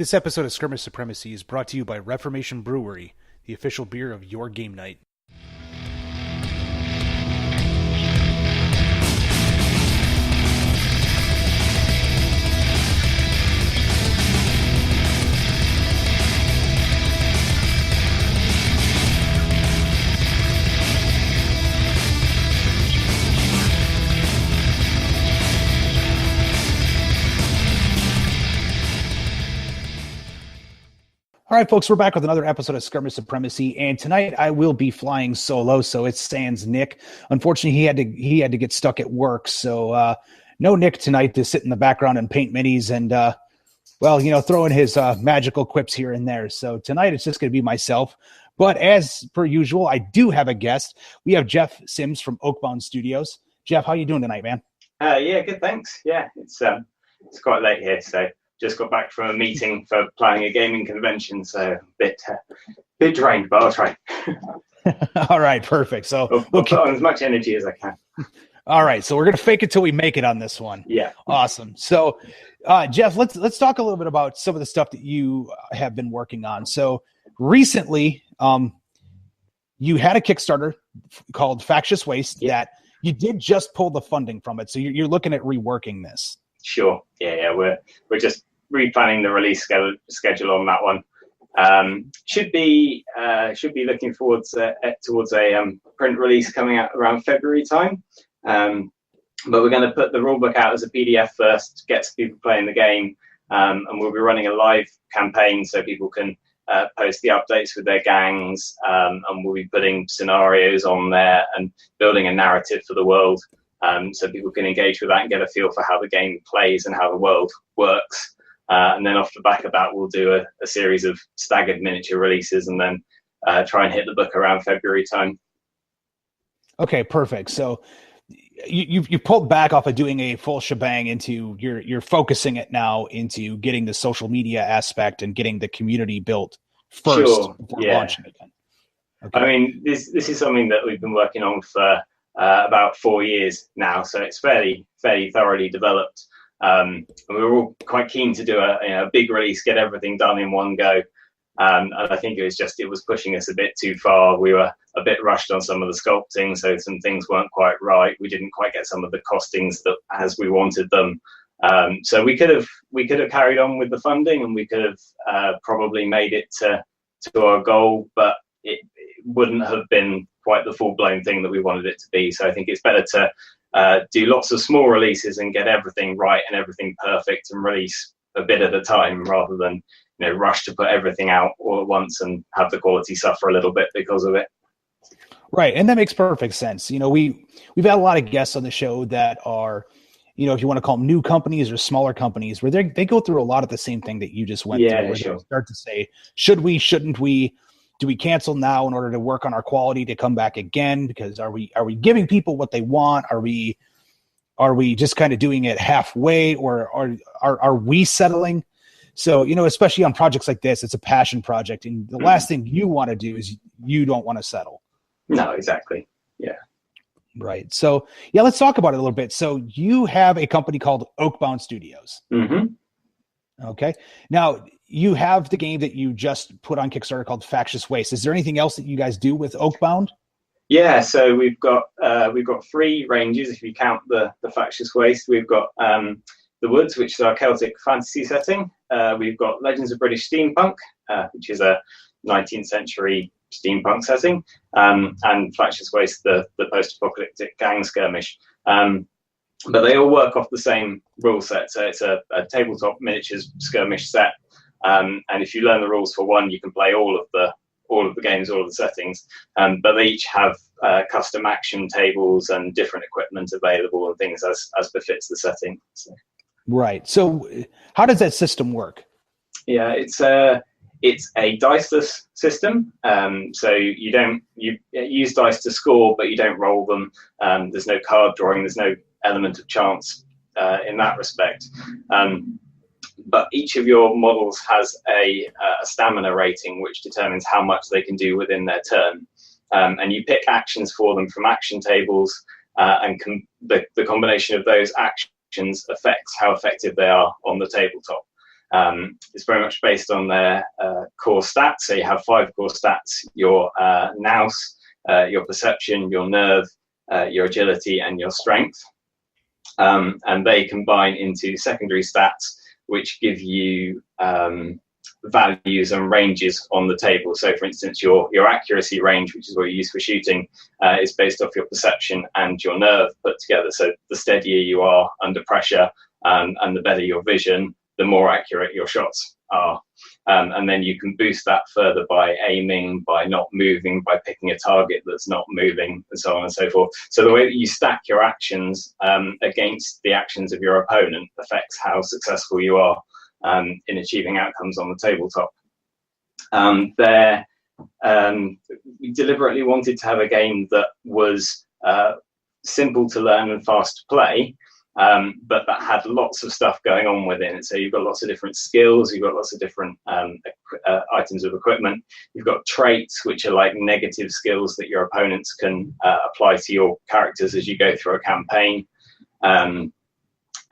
This episode of Skirmish Supremacy is brought to you by Reformation Brewery, the official beer of your game night. All right, folks, we're back with another episode of Skirmish Supremacy, and tonight I will be flying solo, so it's sans Nick. Unfortunately, he had to get stuck at work, so no Nick tonight to sit in the background and paint minis and, throw in his magical quips here and there. So tonight it's just going to be myself, but as per usual, I do have a guest. We have Geoff Sims from Oakbound Studios. Jeff, how you doing tonight, man? Yeah, good, thanks. Yeah, it's quite late here, so just got back from a meeting for planning a gaming convention, so a bit drained, but I'll try. All right, perfect. So I'll put on as much energy as I can. All right, so we're gonna fake it till we make it on this one. Yeah, awesome. So, Jeff, let's talk a little bit about some of the stuff that you have been working on. So recently, you had a Kickstarter called Factious Waste that you did just pull the funding from it. So you're looking at reworking this. Sure. Yeah. We're just replanning the release schedule on that one. Should be looking towards a print release coming out around February time. But we're going to put the rulebook out as a PDF first, get people playing the game, and we'll be running a live campaign so people can post the updates with their gangs, and we'll be putting scenarios on there and building a narrative for the world, so people can engage with that and get a feel for how the game plays and how the world works. And then off the back of that, we'll do a series of staggered miniature releases and then try and hit the book around February time. Okay, perfect. So you pulled back off of doing a full shebang into you're focusing it now into getting the social media aspect and getting the community built first before launching it. Okay. I mean, this is something that we've been working on for about 4 years now, so it's fairly thoroughly developed. And we were all quite keen to do a big release, get everything done in one go. And I think it was pushing us a bit too far. We were a bit rushed on some of the sculpting, so some things weren't quite right. We didn't quite get some of the costings as we wanted them. So we could have carried on with the funding, and we could have probably made it to our goal, but it wouldn't have been quite the full-blown thing that we wanted it to be. So I think it's better to do lots of small releases and get everything right and everything perfect and release a bit at a time rather than rush to put everything out all at once and have the quality suffer a little bit because of it. Right, and that makes perfect sense. We've had a lot of guests on the show that are, if you want to call them new companies or smaller companies, where they go through a lot of the same thing that you just went through. Where sure. They start to say, should we, shouldn't we? Do we cancel now in order to work on our quality to come back again? Because are we giving people what they want? Are we just kind of doing it halfway, or are we settling? So, especially on projects like this, it's a passion project, and the last thing you want to do is you don't want to settle. No, exactly. Yeah. Right. So, let's talk about it a little bit. So you have a company called Oakbound Studios. Mm-hmm. Okay. Now, you have the game that you just put on Kickstarter called Factious Waste. Is there anything else that you guys do with Oakbound? Yeah, so we've got 3 ranges if you count the Factious Waste. We've got the Woods, which is our Celtic fantasy setting. We've got Legends of British Steampunk, which is a 19th century steampunk setting, and Factious Waste, the post-apocalyptic gang skirmish. But they all work off the same rule set, so it's a tabletop miniatures skirmish set. And if you learn the rules for one, you can play all of the games, all of the settings. But they each have custom action tables and different equipment available and things as befits the setting. So. Right. So, how does that system work? Yeah, it's a diceless system. So you use dice to score, but you don't roll them. There's no card drawing. There's no element of chance in that respect. But each of your models has a stamina rating, which determines how much they can do within their turn. And you pick actions for them from action tables, and the combination of those actions affects how effective they are on the tabletop. It's very much based on their core stats. So you have 5 core stats: your nous, your perception, your nerve, your agility, and your strength. And they combine into secondary stats, which give you values and ranges on the table. So, for instance, your accuracy range, which is what you use for shooting, is based off your perception and your nerve put together. So the steadier you are under pressure, and the better your vision, the more accurate your shots are. And then you can boost that further by aiming, by not moving, by picking a target that's not moving, and so on and so forth. So the way that you stack your actions against the actions of your opponent affects how successful you are in achieving outcomes on the tabletop. We deliberately wanted to have a game that was simple to learn and fast to play, but that had lots of stuff going on within it. So you've got lots of different skills, you've got lots of different items of equipment, you've got traits, which are like negative skills that your opponents can apply to your characters as you go through a campaign.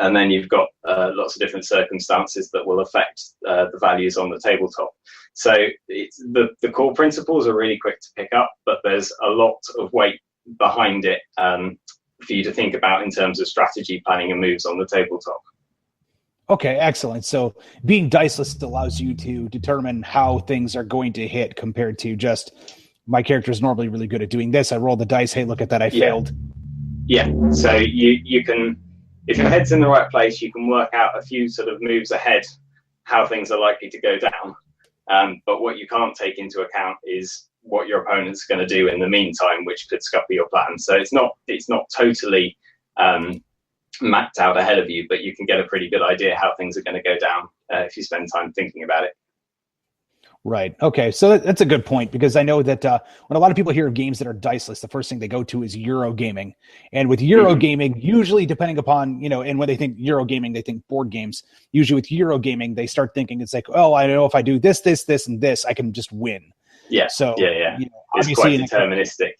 And then you've got lots of different circumstances that will affect the values on the tabletop. So the core principles are really quick to pick up, but there's a lot of weight behind it for you to think about in terms of strategy, planning, and moves on the tabletop. Okay, excellent. So being diceless allows you to determine how things are going to hit compared to just, my character is normally really good at doing this. I roll the dice. Hey, look at that. I failed. Yeah. So you can, if your head's in the right place, you can work out a few sort of moves ahead how things are likely to go down. But what you can't take into account is what your opponent's going to do in the meantime, which could scupper your plan. So it's not totally mapped out ahead of you, but you can get a pretty good idea how things are going to go down if you spend time thinking about it. Right. Okay. So that's a good point, because I know that when a lot of people hear of games that are diceless, the first thing they go to is Euro gaming. And with Euro gaming, usually depending upon, and when they think Euro gaming, they think board games. Usually with Euro gaming, they start thinking it's like, oh, I know if I do this, this, this, and this, I can just win. Yeah. So it's quite deterministic.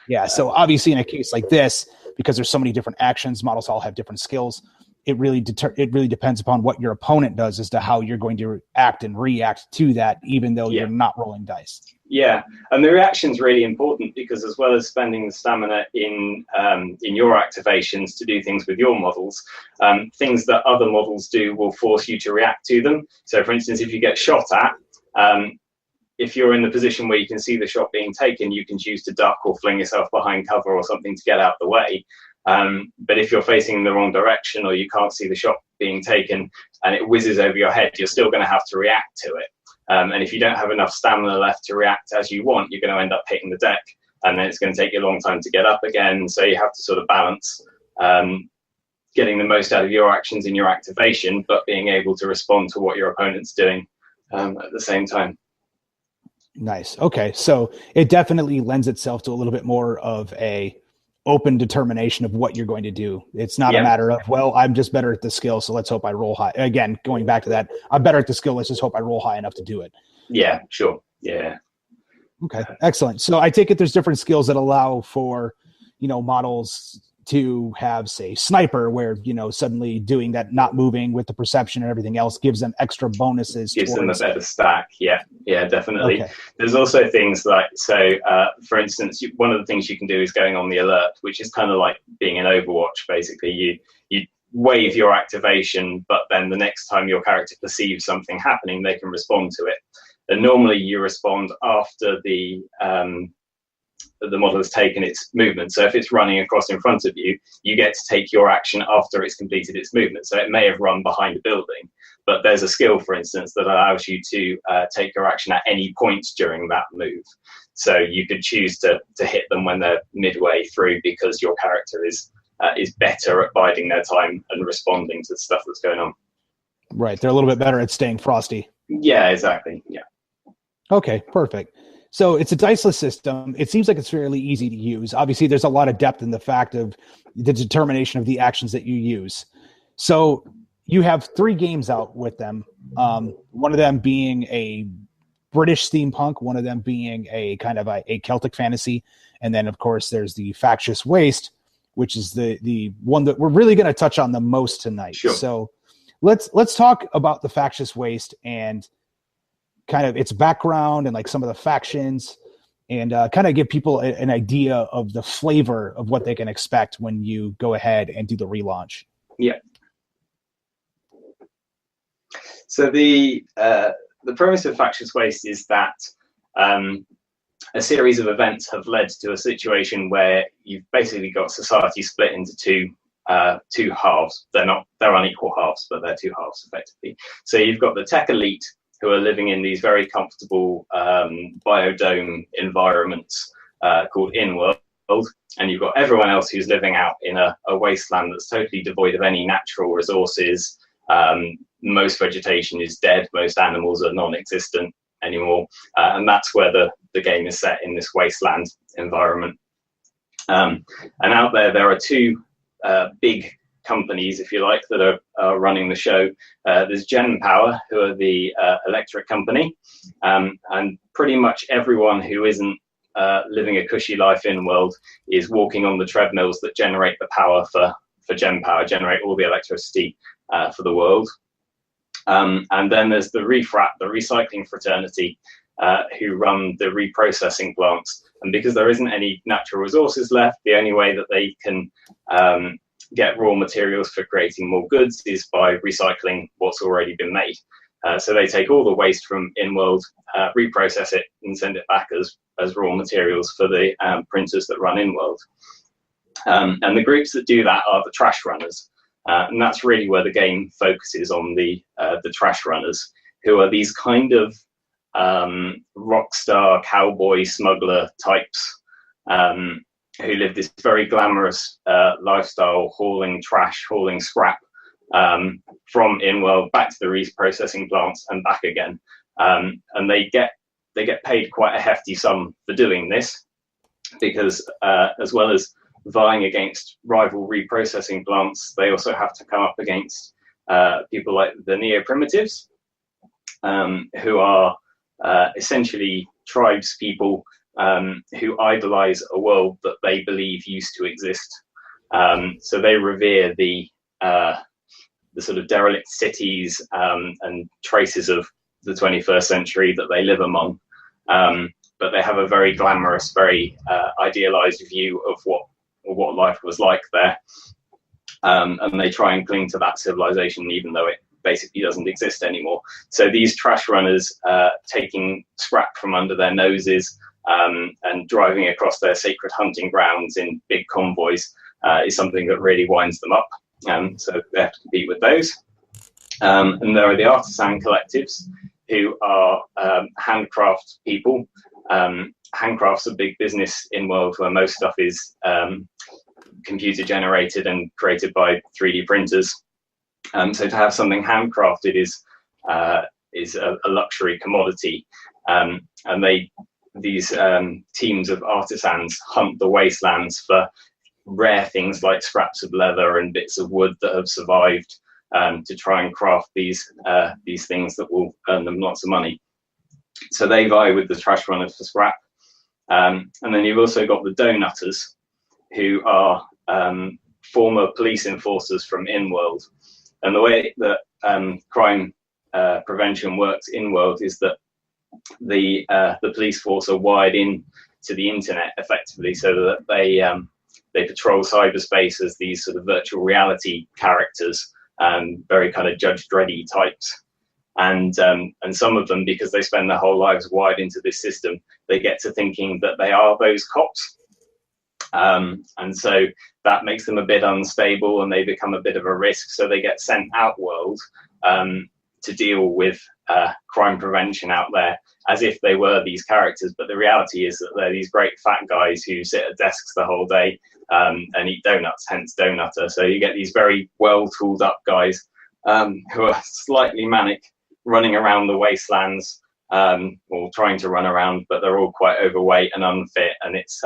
Yeah. So obviously in a case like this, because there's so many different actions, models all have different skills. It really depends upon what your opponent does as to how you're going to act and react to that, even though you're not rolling dice. Yeah, and the reaction's really important, because as well as spending the stamina in your activations to do things with your models, things that other models do will force you to react to them. So, for instance, if you get shot at, if you're in the position where you can see the shot being taken, you can choose to duck or fling yourself behind cover or something to get out of the way. But if you're facing in the wrong direction, or you can't see the shot being taken and it whizzes over your head, you're still going to have to react to it. And if you don't have enough stamina left to react as you want, you're going to end up hitting the deck, and then it's going to take you a long time to get up again. So you have to sort of balance getting the most out of your actions in your activation, but being able to respond to what your opponent's doing at the same time. Nice. Okay. So it definitely lends itself to a little bit more of a open determination of what you're going to do. It's not a matter of, well, I'm just better at the skill, so let's hope I roll high. Again, going back to that, I'm better at the skill, let's just hope I roll high enough to do it. Yeah, sure. Yeah. Okay, excellent. So I take it there's different skills that allow for, models to have, say, sniper, where, suddenly doing that, not moving with the perception and everything else gives them extra bonuses. Gives them a better stack. Yeah, definitely. Okay. There's also things like, for instance, one of the things you can do is going on the alert, which is kind of like being in Overwatch, basically. You wave your activation, but then the next time your character perceives something happening, they can respond to it. And normally you respond after the model has taken its movement. So if it's running across in front of you, you get to take your action after it's completed its movement. So it may have run behind a building, but there's a skill, for instance, that allows you to take your action at any point during that move. So you could choose to hit them when they're midway through, because your character is better at biding their time and responding to the stuff that's going on. Right. They're a little bit better at staying frosty. Yeah, exactly. Yeah. Okay, perfect. So it's a diceless system. It seems like it's fairly easy to use. Obviously, there's a lot of depth in the fact of the determination of the actions that you use. So you have 3 games out with them. One of them being a British steampunk, one of them being a kind of a Celtic fantasy. And then, of course, there's the Factious Waste, which is the one that we're really going to touch on the most tonight. Sure. So let's talk about the Factious Waste and kind of its background and like some of the factions, and kind of give people an idea of the flavor of what they can expect when you go ahead and do the relaunch. Yeah. So the premise of Factious Waste is that a series of events have led to a situation where you've basically got society split into two halves. They're unequal halves, but they're two halves effectively. So you've got the tech elite, who are living in these very comfortable biodome environments called in-world, and you've got everyone else who's living out in a wasteland that's totally devoid of any natural resources. Most vegetation is dead, most animals are non-existent anymore, and that's where the game is set, in this wasteland environment. And out there are two big companies, if you like, that are running the show. There's Gen Power, who are the electric company, and pretty much everyone who isn't living a cushy life in world is walking on the treadmills that generate the power for Gen Power, generate all the electricity for the world. And then there's the Refrat, the recycling fraternity, who run the reprocessing plants. And because there isn't any natural resources left, the only way that they can get raw materials for creating more goods is by recycling what's already been made. So they take all the waste from in-world, reprocess it, and send it back as raw materials for the printers that run in-world. And the groups that do that are the trash runners. And that's really where the game focuses on, the trash runners, who are these kind of rock star, cowboy, smuggler types, who live this very glamorous lifestyle, hauling trash, hauling scrap from in-world back to the reprocessing plants and back again. And they get paid quite a hefty sum for doing this, because as well as vying against rival reprocessing plants, they also have to come up against people like the neo-primitives, who are essentially tribes people who idolize a world that they believe used to exist. So they revere the sort of derelict cities and traces of the 21st century that they live among. But they have a very glamorous, very idealized view of what life was like there. And they try and cling to that civilization, even though it basically doesn't exist anymore. So these trash runners taking scrap from under their noses and driving across their sacred hunting grounds in big convoys is something that really winds them up. So they have to compete with those. And there are the artisan collectives, who are handcraft people. Handcraft's a big business in world where most stuff is computer generated and created by 3D printers. So to have something handcrafted is a luxury commodity. And these teams of artisans hunt the wastelands for rare things like scraps of leather and bits of wood that have survived, to try and craft these things that will earn them lots of money. So they vie with the trash runners for scrap. And then you've also got the donutters, who are former police enforcers from in-world. And the way that crime prevention works in-world is that the police force are wired in to the internet effectively, so that they patrol cyberspace as these sort of virtual reality characters, very kind of Judge Dreddy types. And some of them, because they spend their whole lives wired into this system, they get to thinking that they are those cops. And so that makes them a bit unstable, and they become a bit of a risk. So they get sent outworld to deal with crime prevention out there, as if they were these characters. But the reality is that they're these great fat guys who sit at desks the whole day and eat donuts, hence donutter. So you get these very well tooled up guys who are slightly manic, running around the wastelands, or trying to run around, but they're all quite overweight and unfit. And it's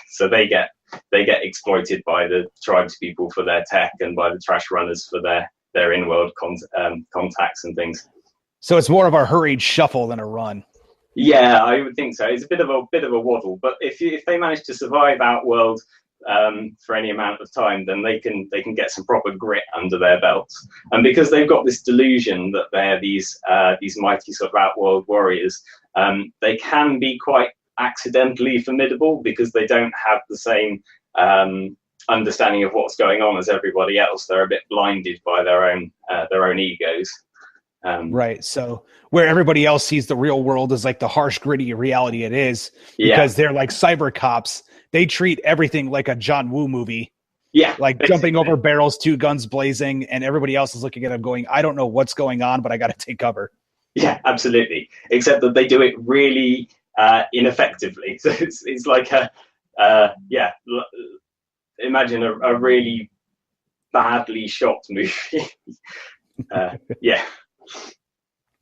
so they get exploited by the tribes people for their tech, and by the trash runners for their in-world contacts and things. So it's more of a hurried shuffle than a run. Yeah, I would think so. It's a bit of a waddle, but if they manage to survive outworld, for any amount of time, then they can get some proper grit under their belts. And because they've got this delusion that they're these mighty sort of outworld warriors, they can be quite accidentally formidable because they don't have the same understanding of what's going on as everybody else. They're a bit blinded by their own egos. Right. So where everybody else sees the real world as like the harsh, gritty reality it is, because they're like cyber cops. They treat everything like a John Woo movie. Yeah. Like basically jumping over barrels, two guns blazing, and everybody else is looking at them going, I don't know what's going on, but I got to take cover. Yeah, absolutely. Except that they do it really ineffectively. So it's like imagine a really badly shot movie.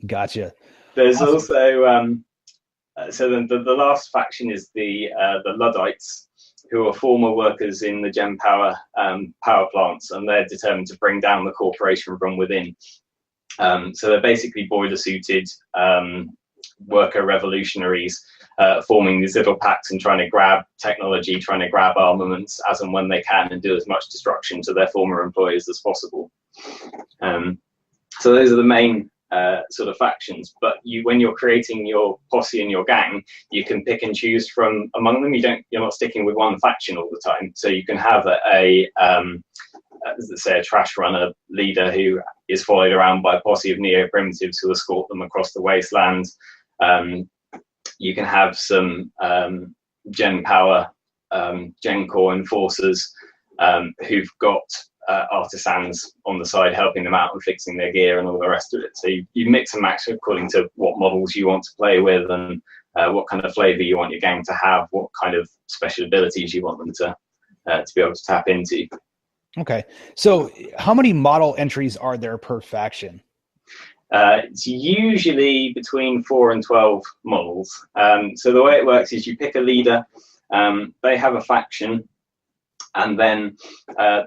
Gotcha. There's also so the last faction is the Luddites, who are former workers in the Gen Power power plants, and they're determined to bring down the corporation from within. So they're basically boiler-suited worker revolutionaries, forming these little packs and trying to grab technology, trying to grab armaments as and when they can, and do as much destruction to their former employers as possible. So those are the main sort of factions. But when you're creating your posse and your gang, you can pick and choose from among them. You're not sticking with one faction all the time. So you can have say a trash runner leader who is followed around by a posse of neo-primitives who escort them across the wasteland. You can have some Gen Power, Gen Core enforcers who've got artisans on the side helping them out and fixing their gear and all the rest of it. So you mix and match according to what models you want to play with, and what kind of flavor you want your gang to have, what kind of special abilities you want them to be able to tap into. Okay, so how many model entries are there per faction? It's usually between 4 and 12 models. So the way it works is you pick a leader, they have a faction, and then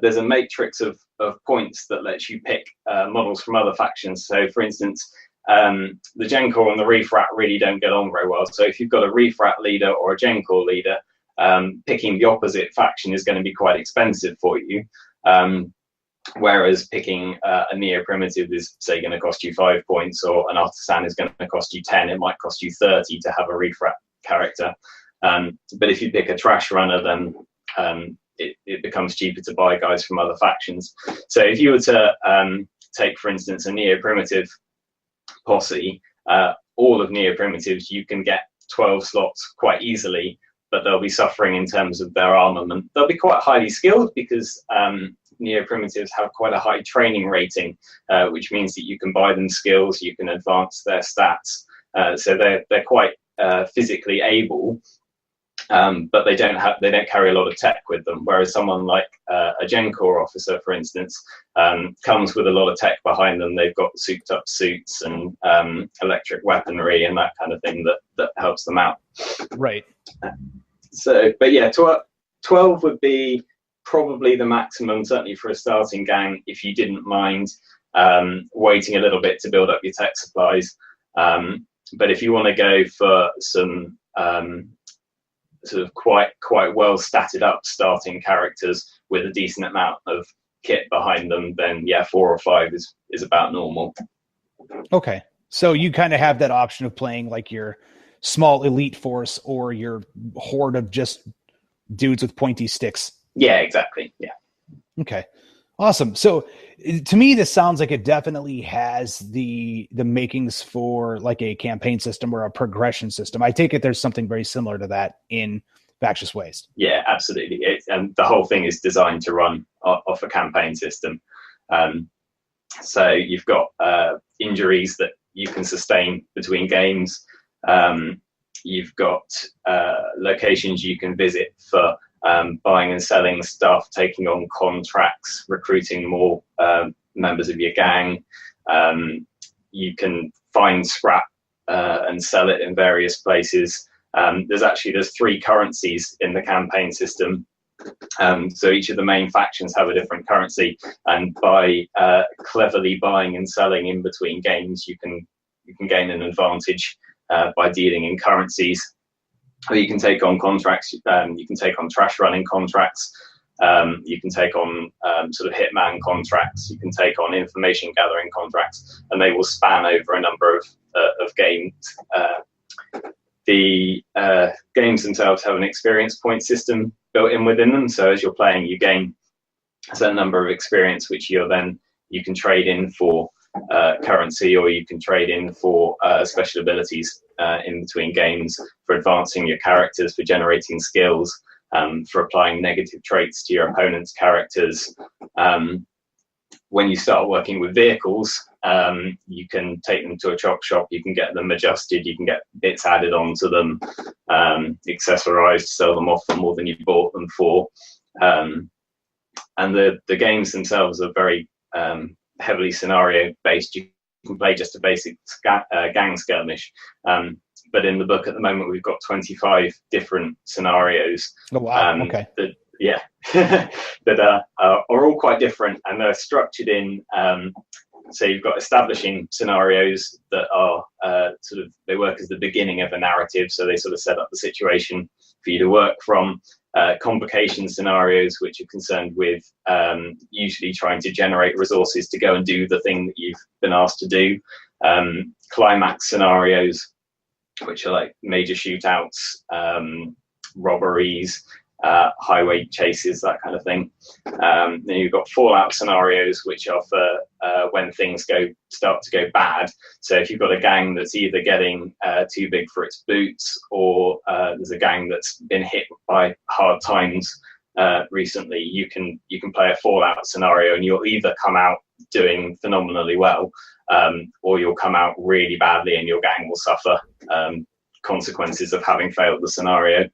there's a matrix of points that lets you pick models from other factions. So for instance, the Gen Core and the Refrat really don't get on very well. So if you've got a Refrat leader or a Gen Core leader, picking the opposite faction is going to be quite expensive for you. Whereas picking a neo-primitive is, say, going to cost you 5 points, or an artisan is going to cost you 10. It might cost you 30 to have a Refrat character. But if you pick a trash runner, then it becomes cheaper to buy guys from other factions. So if you were to take, for instance, a neo-primitive posse, all of neo-primitives, you can get 12 slots quite easily, but they'll be suffering in terms of their armament. They'll be quite highly skilled because neo-primitives have quite a high training rating, which means that you can buy them skills, you can advance their stats. So they're quite physically able, but they don't carry a lot of tech with them. Whereas someone like a Gen Core officer, for instance, comes with a lot of tech behind them. They've got souped up suits and electric weaponry and that kind of thing that helps them out. Right. So, but yeah, 12 would be probably the maximum, certainly for a starting gang, if you didn't mind waiting a little bit to build up your tech supplies. But if you want to go for some sort of quite well statted up starting characters with a decent amount of kit behind them, then yeah, 4 or 5 is about normal. Okay, so you kind of have that option of playing like your small elite force or your horde of just dudes with pointy sticks. Yeah, exactly. Yeah. Okay. Awesome. So to me, this sounds like it definitely has the makings for like a campaign system or a progression system. I take it there's something very similar to that in Factious Waste. Yeah, absolutely. And the whole thing is designed to run off a campaign system. So you've got injuries that you can sustain between games. You've got locations you can visit for buying and selling stuff, taking on contracts, recruiting more members of your gang. You can find scrap and sell it in various places. There's 3 currencies in the campaign system. So each of the main factions have a different currency, and by cleverly buying and selling in between games, you can gain an advantage by dealing in currencies. or you can take on contracts. You can take on trash running contracts. You can take on sort of hitman contracts. You can take on information gathering contracts, and they will span over a number of games. The games themselves have an experience point system built in within them. So as you're playing, you gain a certain number of experience, which you can trade in for currency, or you can trade in for special abilities in between games, for advancing your characters, for generating skills, for applying negative traits to your opponent's characters. When you start working with vehicles, you can take them to a chop shop, you can get them adjusted, you can get bits added onto them, accessorized, sell them off for more than you bought them for. And the games themselves are very heavily scenario based. You can play just a basic gang skirmish, but in the book at the moment we've got 25 different scenarios. Oh wow! Okay. That are all quite different, and they're structured in. So you've got establishing scenarios that are they work as the beginning of a narrative. So they sort of set up the situation for you to work from. Complication scenarios, which are concerned with usually trying to generate resources to go and do the thing that you've been asked to do. Climax scenarios, which are like major shootouts, robberies, highway chases, that kind of thing. Then you've got fallout scenarios, which are for when things start to go bad. So if you've got a gang that's either getting too big for its boots, or there's a gang that's been hit by hard times recently, you can play a fallout scenario, and you'll either come out doing phenomenally well, or you'll come out really badly, and your gang will suffer consequences of having failed the scenario.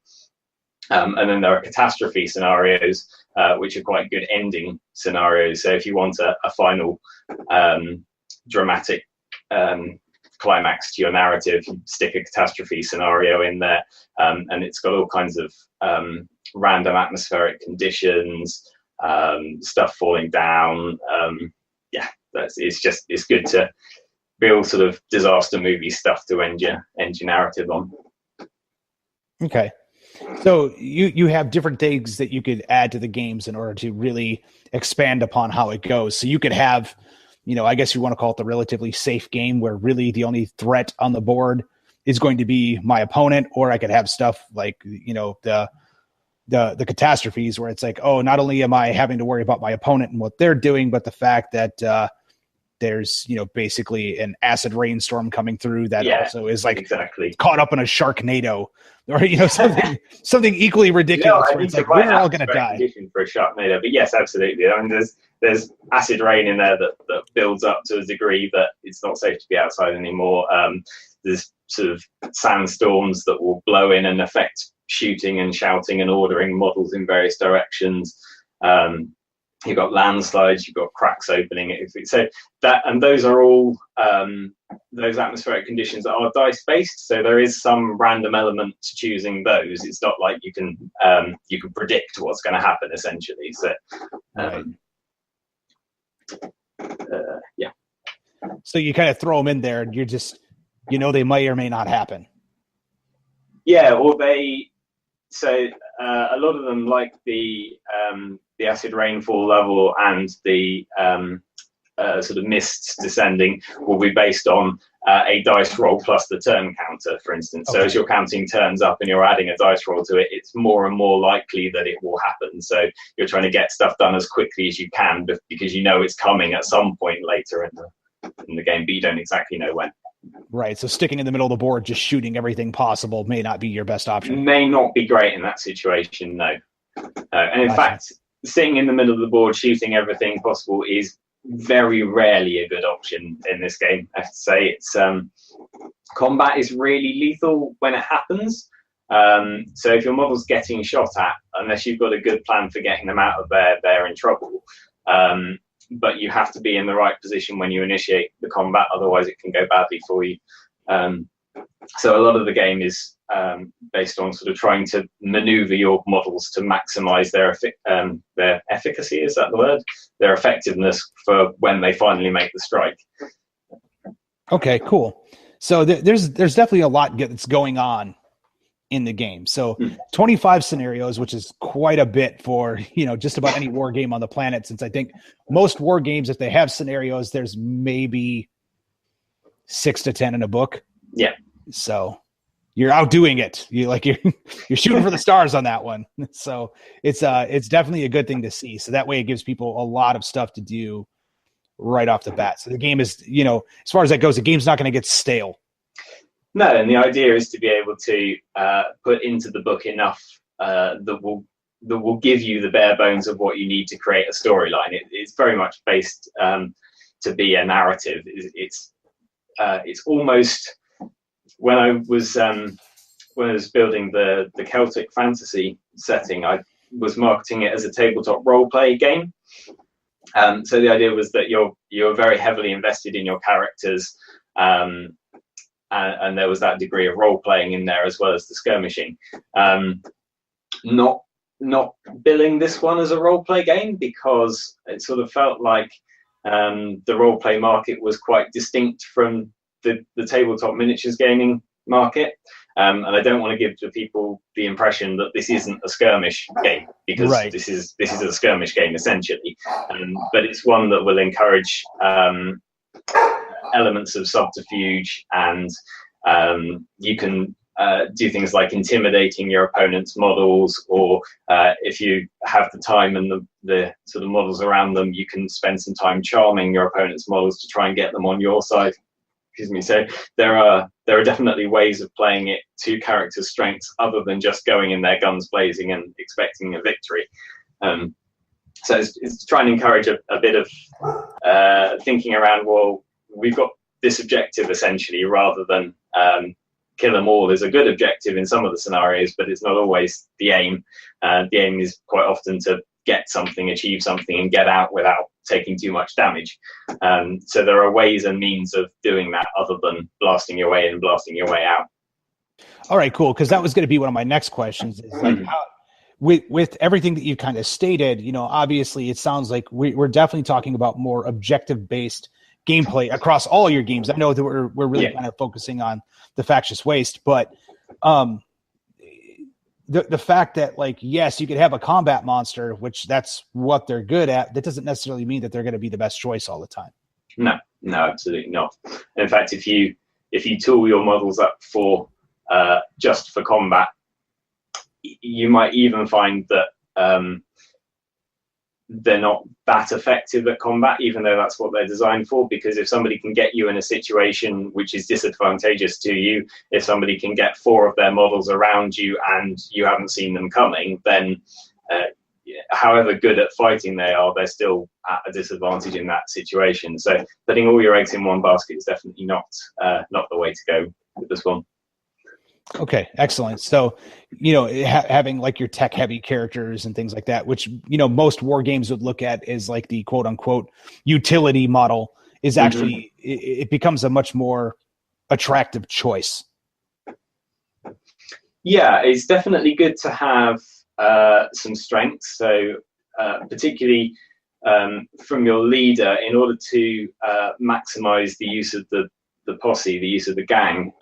And then there are catastrophe scenarios, which are quite good ending scenarios. So if you want a final dramatic climax to your narrative, you stick a catastrophe scenario in there, and it's got all kinds of random atmospheric conditions, stuff falling down. It's good to real sort of disaster movie stuff to end your narrative on. Okay. So you have different things that you could add to the games in order to really expand upon how it goes. So you could have, I guess you want to call it the relatively safe game, where really the only threat on the board is going to be my opponent, or I could have stuff like, the catastrophes, where it's like, oh, not only am I having to worry about my opponent and what they're doing, but the fact that there's, basically an acid rainstorm coming through that also is like exactly caught up in a Sharknado, or something equally ridiculous. Where it's like, we're all going to die for a Sharknado. But yes, absolutely. I mean, there's acid rain in there that builds up to a degree that it's not safe to be outside anymore. There's sort of sandstorms that will blow in and affect shooting and shouting and ordering models in various directions. You've got landslides, you've got cracks opening. So that, and those are all those atmospheric conditions that are dice based. So there is some random element to choosing those. It's not like you can predict what's going to happen essentially. So So you kind of throw them in there, and you're just, they may or may not happen. Yeah, or So a lot of them, like the acid rainfall level and the sort of mists descending, will be based on a dice roll plus the turn counter, for instance. Okay. So as you're counting turns up and you're adding a dice roll to it, it's more and more likely that it will happen. So you're trying to get stuff done as quickly as you can, because it's coming at some point later in the game, but you don't exactly know when. Right, so sticking in the middle of the board, just shooting everything possible, may not be your best option. May not be great in that situation, no. And in fact, sitting in the middle of the board, shooting everything possible is very rarely a good option in this game. I have to say, it's combat is really lethal when it happens. So if your model's getting shot at, unless you've got a good plan for getting them out of there, they're in trouble. But you have to be in the right position when you initiate the combat, otherwise it can go badly for you. So a lot of the game is based on sort of trying to maneuver your models to maximize their efficacy, is that the word? Their effectiveness for when they finally make the strike. Okay, cool. So there's definitely a lot that's going on in the game. So 25 scenarios, which is quite a bit for, just about any war game on the planet, since I think most war games, if they have scenarios, there's maybe 6 to 10 in a book. Yeah. So you're outdoing it. You're shooting for the stars on that one. So it's definitely a good thing to see. So that way it gives people a lot of stuff to do right off the bat. So the game is, as far as that goes, the game's not going to get stale. No, and the idea is to be able to put into the book enough that will give you the bare bones of what you need to create a storyline. It's very much based to be a narrative. It's almost, when I was building the Celtic fantasy setting, I was marketing it as a tabletop role play game. So the idea was that you're very heavily invested in your characters. And there was that degree of role playing in there as well as the skirmishing. Not billing this one as a role play game because it sort of felt like the role play market was quite distinct from the tabletop miniatures gaming market. And I don't want to give to people the impression that this isn't a skirmish game, because this is a skirmish game essentially. But it's one that will encourage elements of subterfuge, and you can do things like intimidating your opponent's models, or if you have the time and the sort of models around them, you can spend some time charming your opponent's models to try and get them on your side. Excuse me. So there are definitely ways of playing it to characters' strengths other than just going in there guns blazing and expecting a victory. So it's trying to encourage a bit of thinking around, well, we've got this objective essentially, rather than kill them all is a good objective in some of the scenarios, but it's not always the aim. The aim is quite often to get something, achieve something, and get out without taking too much damage. So there are ways and means of doing that other than blasting your way in and blasting your way out. All right, cool. Because that was going to be one of my next questions. Is like, how, with everything that you kind of stated, obviously it sounds like we're definitely talking about more objective-based gameplay across all your games. I know that we're really kind of focusing on the Factious Waste, but the fact that, like, yes, you could have a combat monster, which that's what they're good at, that doesn't necessarily mean that they're going to be the best choice all the time. No, absolutely not. In fact, if you tool your models up for just for combat, you might even find that they're not that effective at combat, even though that's what they're designed for. Because if somebody can get you in a situation which is disadvantageous to you, if somebody can get 4 of their models around you and you haven't seen them coming, then however good at fighting they are, they're still at a disadvantage in that situation. So putting all your eggs in one basket is definitely not the way to go with this one. Okay, excellent. So, having like your tech heavy characters and things like that, which, most war games would look at as like the quote unquote utility model, is actually, it becomes a much more attractive choice. Yeah, it's definitely good to have some strengths. So particularly from your leader, in order to maximize the use of the posse, the use of the gang,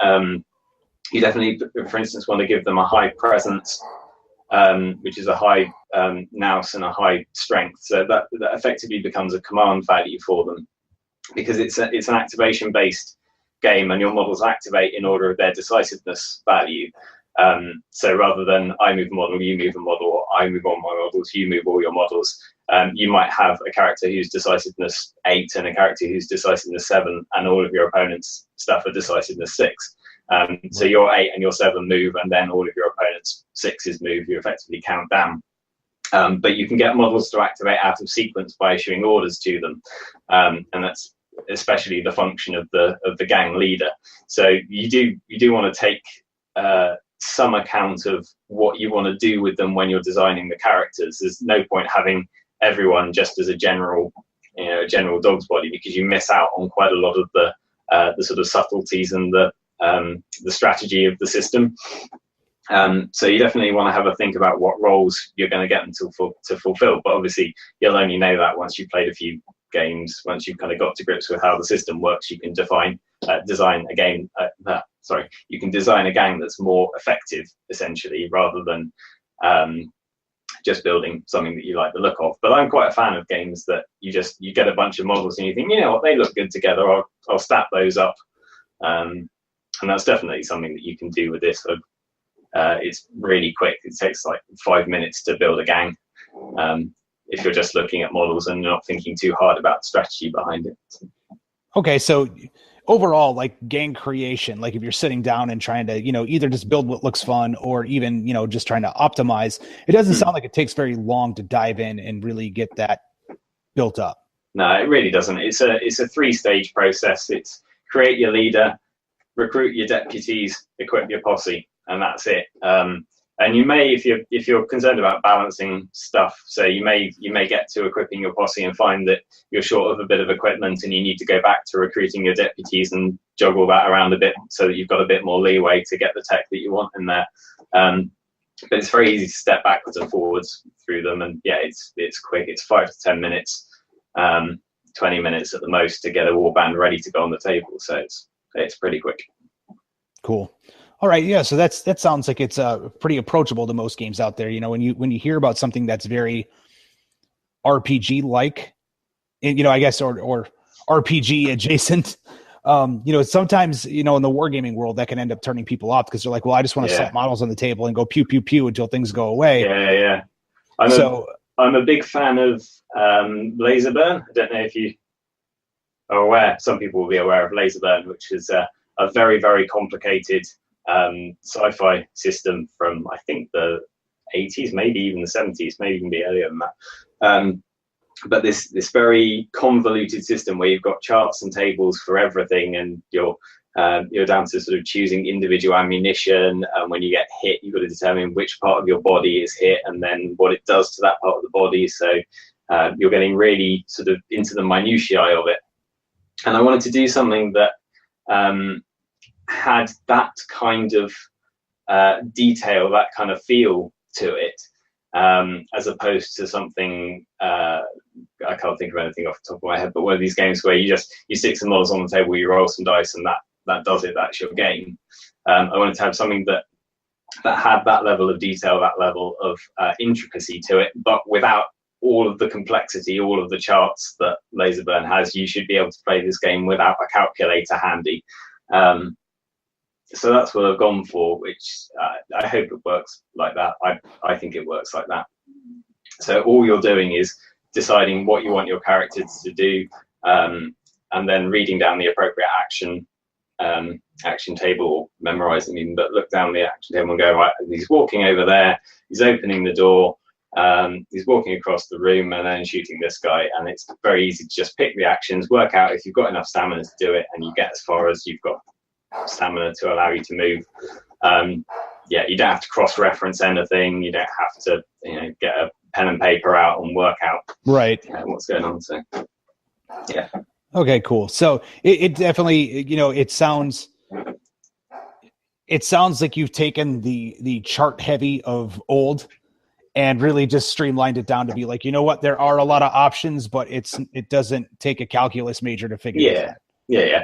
you definitely, for instance, want to give them a high presence, which is a high nous and a high strength. So that effectively becomes a command value for them, because it's an activation-based game, and your models activate in order of their decisiveness value. So rather than I move a model, you move a model, or I move all my models, you move all your models, you might have a character who's decisiveness 8 and a character who's decisiveness 7, and all of your opponent's stuff are decisiveness 6. So your 8 and your 7 move, and then all of your opponent's 6s move. You effectively count down. But you can get models to activate out of sequence by issuing orders to them, and that's especially the function of the gang leader. So you do want to take some account of what you want to do with them when you're designing the characters. There's no point having everyone just as a general dog's body, because you miss out on quite a lot of the sort of subtleties and the strategy of the system. So you definitely want to have a think about what roles you're going to get them to fulfill. But obviously, you'll only know that once you've played a few games. Once you've kind of got to grips with how the system works, you can design a game, you can design a gang that's more effective, essentially, rather than just building something that you like the look of. But I'm quite a fan of games that you get a bunch of models and you think, you know what, they look good together, I'll stack those up. And that's definitely something that you can do with this. It's really quick. It takes like 5 minutes to build a gang, if you're just looking at models and not thinking too hard about the strategy behind it. Okay, so overall, like gang creation, like if you're sitting down and trying to, either just build what looks fun or even, just trying to optimize, it doesn't sound like it takes very long to dive in and really get that built up. No, it really doesn't. It's a 3-stage process. It's create your leader, recruit your deputies, equip your posse, and that's it. And you may, if you're concerned about balancing stuff, so you may get to equipping your posse and find that you're short of a bit of equipment and you need to go back to recruiting your deputies and juggle that around a bit so that you've got a bit more leeway to get the tech that you want in there. But it's very easy to step backwards and forwards through them, and yeah, it's quick. It's 5 to 10 minutes, 20 minutes at the most to get a warband ready to go on the table. So it's pretty quick. Cool. All right, yeah. So that sounds like it's pretty approachable to most games out there. When you hear about something that's very RPG like, I guess, or RPG adjacent, sometimes in the wargaming world that can end up turning people off because they're like, well, I just want to set models on the table and go pew pew pew until things go away. Yeah. I'm a big fan of laser burn. I don't know if you are aware. Some people will be aware of laser burn, which is a very, very complicated sci-fi system from, I think, the 80s, maybe even the 70s, maybe even be earlier than that. But this very convoluted system where you've got charts and tables for everything, and you're down to sort of choosing individual ammunition. And when you get hit, you've got to determine which part of your body is hit and then what it does to that part of the body. So you're getting really sort of into the minutiae of it. And I wanted to do something that had that kind of detail, that kind of feel to it, as opposed to something, I can't think of anything off the top of my head, but one of these games where you stick some models on the table, you roll some dice, and that does it. That's your game. I wanted to have something that had that level of detail, that level of intricacy to it, but without all of the complexity, all of the charts that Laserburn has. You should be able to play this game without a calculator handy. So that's what I've gone for, which I hope it works like that. I think it works like that. So all you're doing is deciding what you want your characters to do, and then reading down the appropriate action table, or memorizing even, but look down the action table and go, right, he's walking over there, he's opening the door, he's walking across the room and then shooting this guy. And it's very easy to just pick the actions, work out if you've got enough stamina to do it, and you get as far as you've got stamina to allow you to move. You don't have to cross-reference anything. You don't have to get a pen and paper out and work out what's going on. So yeah. Okay, cool. So it definitely, it sounds like you've taken the chart heavy of old and really just streamlined it down to be like, what, there are a lot of options, but it doesn't take a calculus major to figure it out. Yeah.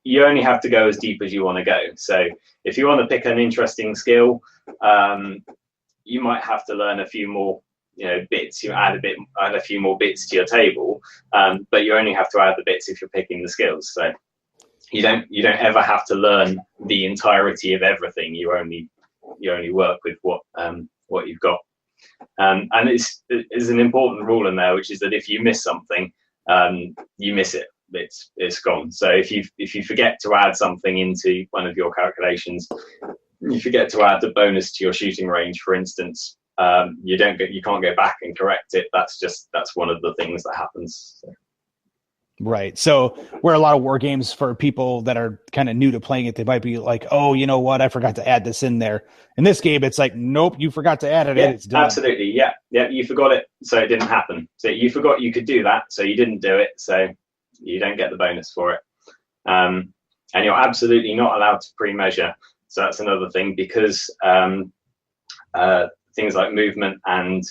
You only have to go as deep as you want to go. So if you want to pick an interesting skill, you might have to learn a few more bits. You add a few more bits to your table, but you only have to add the bits if you're picking the skills. So you don't ever have to learn the entirety of everything. You only work with what you've got. And it's an important rule in there, which is that if you miss something, you miss it. It's gone. So if you forget to add something into one of your calculations, you forget to add the bonus to your shooting range, for instance, you can't go back and correct it. That's one of the things that happens. So. Right. So where a lot of war games, for people that are kind of new to playing it, they might be like, oh, you know what? I forgot to add this in there. In this game, it's like, nope, you forgot to add it. Yeah, it's done. Absolutely. Yeah. You forgot it. So it didn't happen. So you forgot you could do that. So you didn't do it. So you don't get the bonus for it. And you're absolutely not allowed to pre-measure. So that's another thing, because things like movement and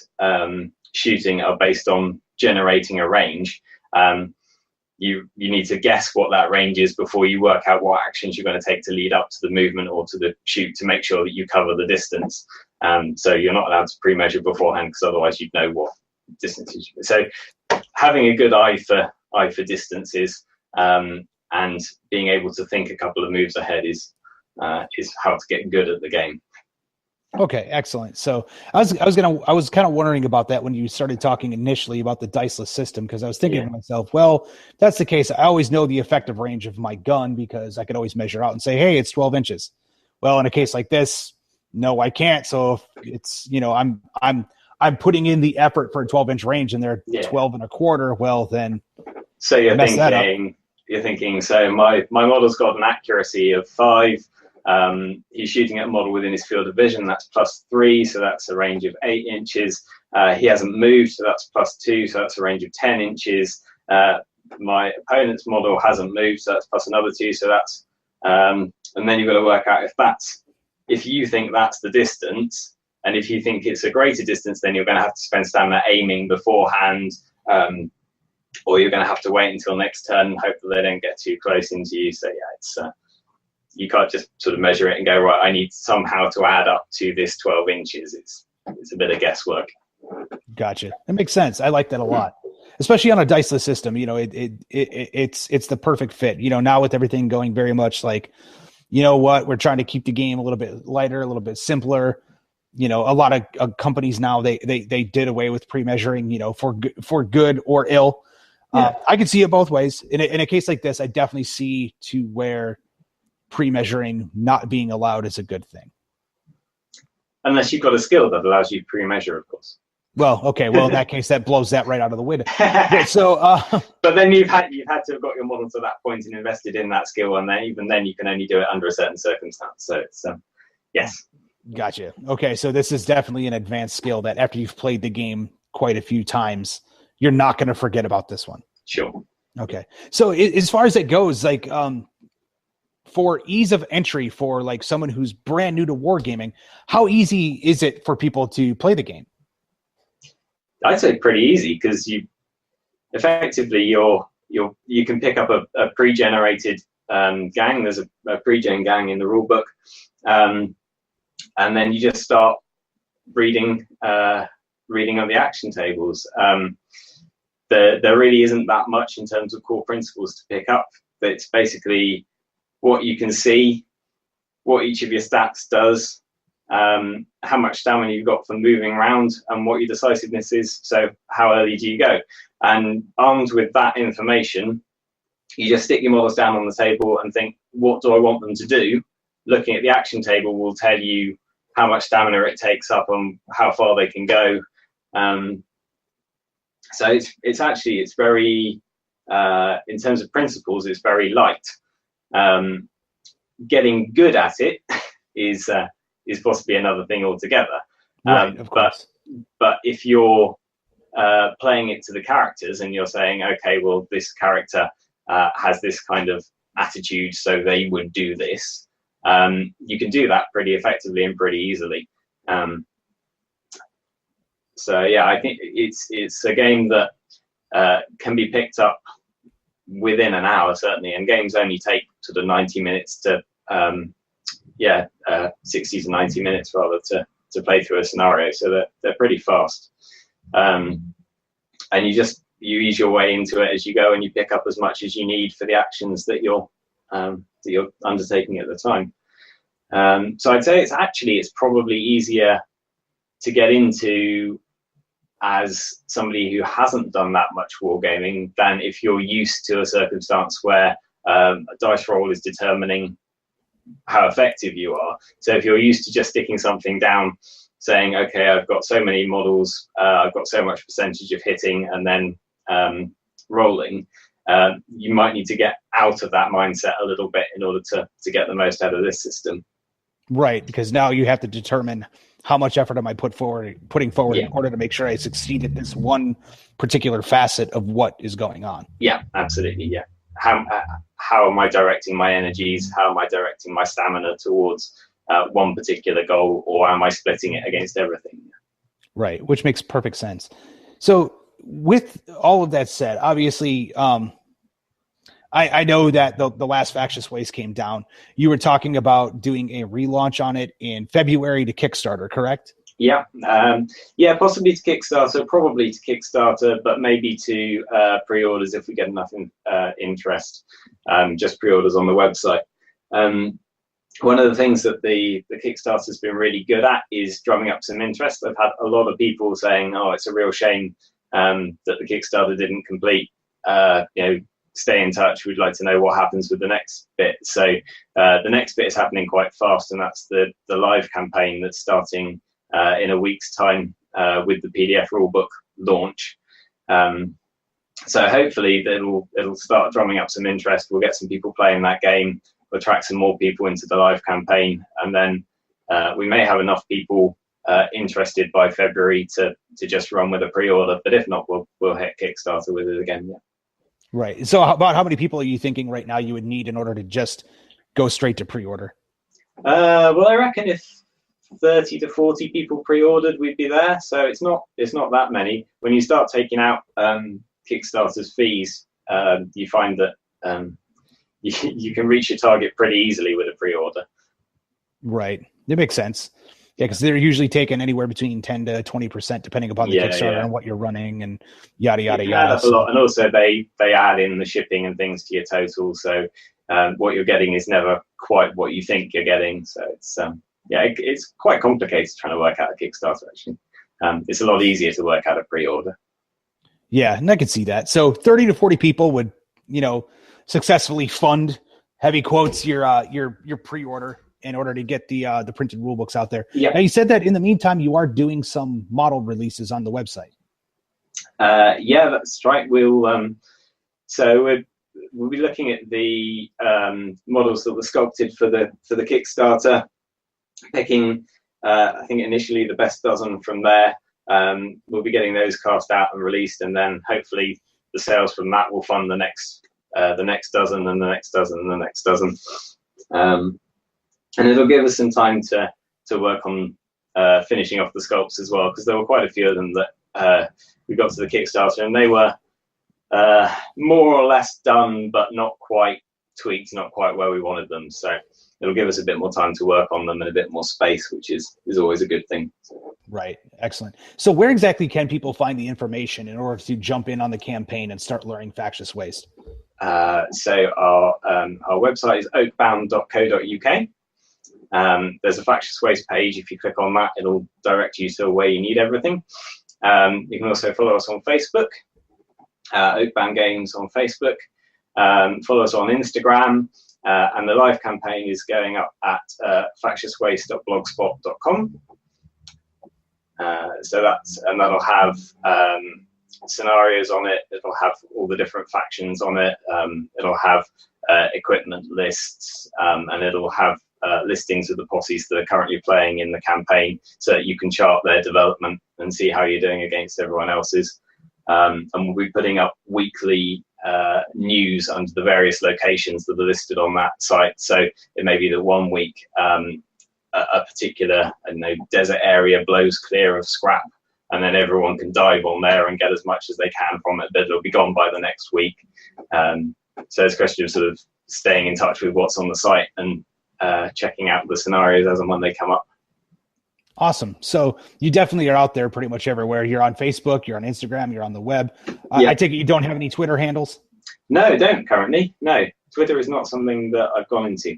shooting are based on generating a range. you need to guess what that range is before you work out what actions you're going to take to lead up to the movement or to the shoot to make sure that you cover the distance. So you're not allowed to pre-measure beforehand, because otherwise you'd know what distances. So having a good eye for distances and being able to think a couple of moves ahead is how to get good at the game. Okay, excellent. So I was kind of wondering about that when you started talking initially about the diceless system, because I was thinking to myself, well, if that's the case, I always know the effective range of my gun because I could always measure out and say, hey, it's 12 inches. Well, in a case like this, no, I can't. So if it's, I'm putting in the effort for a 12-inch range and they're 12 and a quarter, well, then so you're thinking, so my model's got an accuracy of 5. He's shooting at a model within his field of vision, that's +3, so that's a range of 8 inches. He hasn't moved, so that's +2, so that's a range of 10 inches. My opponent's model hasn't moved, so that's plus another 2, so that's and then you've got to work out if you think that's the distance, and if you think it's a greater distance, then you're going to have to spend stamina aiming beforehand, or you're going to have to wait until next turn and hope that they don't get too close into you. So it's you can't just sort of measure it and go, right, I need somehow to add up to this 12 inches. It's a bit of guesswork. Gotcha. That makes sense. I like that a lot, especially on a diceless system. It's the perfect fit. Now with everything going very much like, we're trying to keep the game a little bit lighter, a little bit simpler. A lot of companies now, they did away with pre-measuring, for good or ill. I can see it both ways. In a case like this, I definitely see to where pre-measuring not being allowed is a good thing. Unless you've got a skill that allows you to pre-measure, of course. Well, okay. Well, in that case, that blows that right out of the window. So, but then you've had to have got your model to that point and invested in that skill, and then even then you can only do it under a certain circumstance. So it's yes. Gotcha. Okay, so this is definitely an advanced skill that after you've played the game quite a few times, you're not going to forget about this one. Sure. Okay. So as far as it goes, like, for ease of entry for like someone who's brand new to wargaming, how easy is it for people to play the game? I'd say pretty easy, because you effectively you can pick up a pre-generated gang. There's a pre-gen gang in the rule book, and then you just start reading on the action tables. There really isn't that much in terms of core principles to pick up. It's basically what you can see, what each of your stats does, how much stamina you've got for moving around, and what your decisiveness is. So how early do you go? And armed with that information, you just stick your models down on the table and think, what do I want them to do? Looking at the action table will tell you how much stamina it takes up and how far they can go. So it's very, in terms of principles, it's very light. Getting good at it is possibly another thing altogether. Right, of course. But if you're playing it to the characters and you're saying, okay, well, this character has this kind of attitude, so they would do this, you can do that pretty effectively and pretty easily. So yeah, I think it's a game that can be picked up within an hour, certainly, and games only take sort of 90 minutes to 60 to 90 minutes rather to play through a scenario, so they're pretty fast. And you ease your way into it as you go, and you pick up as much as you need for the actions that you're undertaking at the time. So I'd say it's probably easier to get into as somebody who hasn't done that much wargaming than if you're used to a circumstance where a dice roll is determining how effective you are. So if you're used to just sticking something down, saying, okay, I've got so many models, I've got so much percentage of hitting, and then rolling, you might need to get out of that mindset a little bit in order to get the most out of this system. Right, because now you have to determine how much effort am I putting forward in order to make sure I succeed at this one particular facet of what is going on. Yeah, absolutely. Yeah. How am I directing my energies? How am I directing my stamina towards one particular goal, or am I splitting it against everything? Right, which makes perfect sense. So with all of that said, obviously, I know that the last Factious Waste came down. You were talking about doing a relaunch on it in February to Kickstarter, correct? Yeah, possibly to Kickstarter, probably to Kickstarter, but maybe to pre-orders if we get enough interest. Just pre-orders on the website. One of the things that the Kickstarter's been really good at is drumming up some interest. I've had a lot of people saying, "Oh, it's a real shame that the Kickstarter didn't complete. Stay in touch. We'd like to know what happens with the next bit." So the next bit is happening quite fast, and that's the live campaign that's starting in a week's time with the PDF rulebook launch. So hopefully it'll start drumming up some interest. We'll get some people playing that game. We'll attract some more people into the live campaign, and then we may have enough people interested by February to just run with a pre-order. But if not, we'll hit Kickstarter with it again. Yeah. Right. So about how many people are you thinking right now you would need in order to just go straight to pre-order? Well, I reckon if 30 to 40 people pre-ordered, we'd be there. So it's not that many. When you start taking out Kickstarter's fees, you find that you can reach your target pretty easily with a pre-order. Right. That makes sense. Yeah, because they're usually taking anywhere between 10 to 20%, depending upon the Kickstarter and what you're running and yada, yada, yada. That's a lot. And also they add in the shipping and things to your total. So what you're getting is never quite what you think you're getting. So it's quite complicated trying to work out a Kickstarter, actually. It's a lot easier to work out a pre-order. Yeah, and I can see that. So 30 to 40 people would, successfully fund, heavy quotes, your pre-order in order to get the printed rule books out there. Yeah. Now, you said that in the meantime, you are doing some model releases on the website. Yeah, that's right. We'll be looking at the models that were sculpted for the Kickstarter, picking I think initially the best dozen from there. We'll be getting those cast out and released, and then hopefully the sales from that will fund the next dozen and the next dozen and the next dozen. And it'll give us some time to work on finishing off the sculpts as well, because there were quite a few of them that we got to the Kickstarter and they were more or less done, but not quite tweaked, not quite where we wanted them. So it'll give us a bit more time to work on them and a bit more space, which is always a good thing. Right. Excellent. So where exactly can people find the information in order to jump in on the campaign and start learning Factious Waste? So our website is oakbound.co.uk. There's a Factious Waste page. If you click on that, it'll direct you to where you need everything. You can also follow us on Facebook, Oakbound Games on Facebook. Follow us on Instagram, and the live campaign is going up at factiouswaste.blogspot.com. That'll have scenarios on it. It'll have all the different factions on it. It'll have equipment lists, and it'll have listings of the posses that are currently playing in the campaign, so that you can chart their development and see how you're doing against everyone else's. And we'll be putting up weekly news under the various locations that are listed on that site. So it may be that one week a particular desert area blows clear of scrap, and then everyone can dive on there and get as much as they can from it, but it'll be gone by the next week. So it's a question of sort of staying in touch with what's on the site and checking out the scenarios as and when they come up. Awesome. So you definitely are out there pretty much everywhere. You're on Facebook, you're on Instagram, you're on the web. Yeah. I take it you don't have any Twitter handles? No, I don't currently. No, Twitter is not something that I've gone into.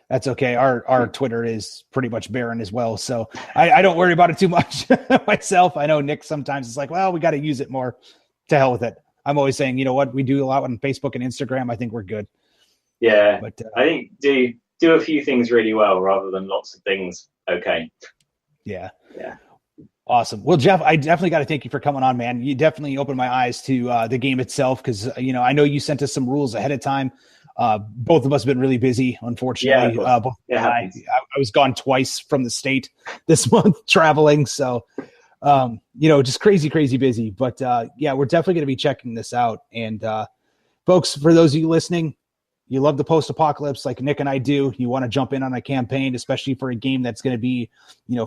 That's okay. Our Twitter is pretty much barren as well. So I don't worry about it too much myself. I know Nick sometimes is like, well, we got to use it more. To hell with it. I'm always saying, you know what? We do a lot on Facebook and Instagram. I think we're good. Yeah. But I think do a few things really well rather than lots of things. Okay. Yeah. Yeah. Awesome. Well, Geoff, I definitely got to thank you for coming on, man. You definitely opened my eyes to the game itself, because, I know you sent us some rules ahead of time. Both of us have been really busy, unfortunately. Yeah, I was gone twice from the state this month traveling. So, just crazy busy. But we're definitely going to be checking this out. And folks, for those of you listening, you love the post-apocalypse like Nick and I do. You want to jump in on a campaign, especially for a game that's going to be,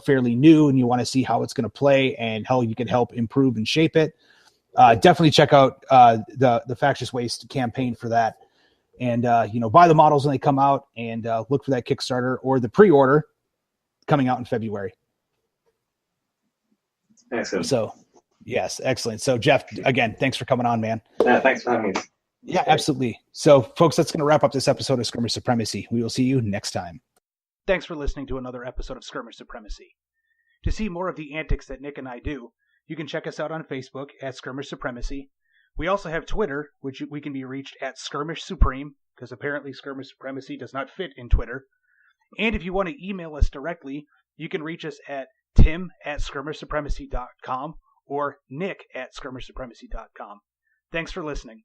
fairly new, and you want to see how it's going to play and how you can help improve and shape it. Definitely check out the Factious Waste campaign for that. and buy the models when they come out, and look for that Kickstarter or the pre-order coming out in February. Excellent. So, yes, excellent. So, Geoff, again, thanks for coming on, man. Thanks for having me. Yeah, absolutely. So, folks, that's going to wrap up this episode of Skirmish Supremacy. We will see you next time. Thanks for listening to another episode of Skirmish Supremacy. To see more of the antics that Nick and I do, you can check us out on Facebook at Skirmish Supremacy. We also have Twitter, which we can be reached at Skirmish Supreme, because apparently Skirmish Supremacy does not fit in Twitter. And if you want to email us directly, you can reach us at tim@skirmishsupremacy.com or nick@skirmishsupremacy.com. Thanks for listening.